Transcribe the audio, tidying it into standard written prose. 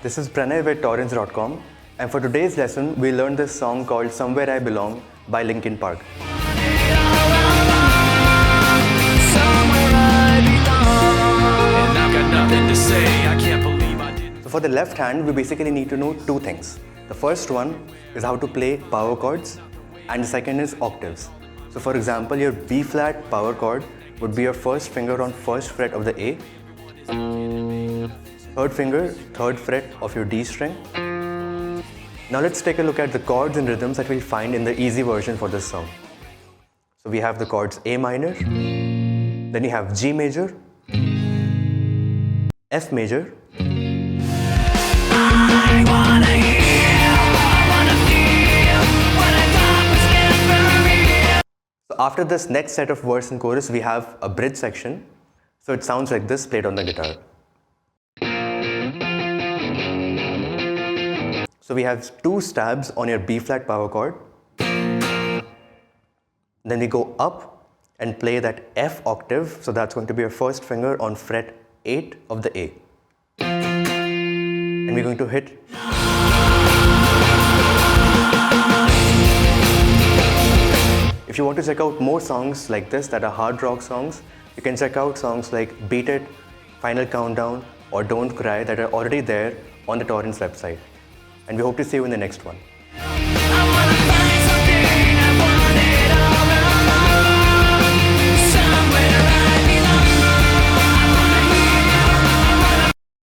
This is Pranay with torrents.com, and for today's lesson, we learned this song called Somewhere I Belong by Linkin Park. So for the left hand, we basically need to know two things. The first one is how to play power chords, and the second is octaves. So for example, your B flat power chord would be your first finger on first fret of the A, third finger, third fret of your D string. Now let's take a look at the chords and rhythms that we'll find in the easy version for this song. So we have the chords A minor, then you have G major, F major, So after this next set of verse and chorus, we have a bridge section. So it sounds like this played on the guitar. So we have two stabs on your B flat power chord. Then we go up and play that F octave. So that's going to be your first finger on fret 8 of the A. And we're going to hit. If you want to check out more songs like this that are hard rock songs, you can check out songs like Beat It, Final Countdown, or Don't Cry that are already there on the Torrents website. And we hope to see you in the next one.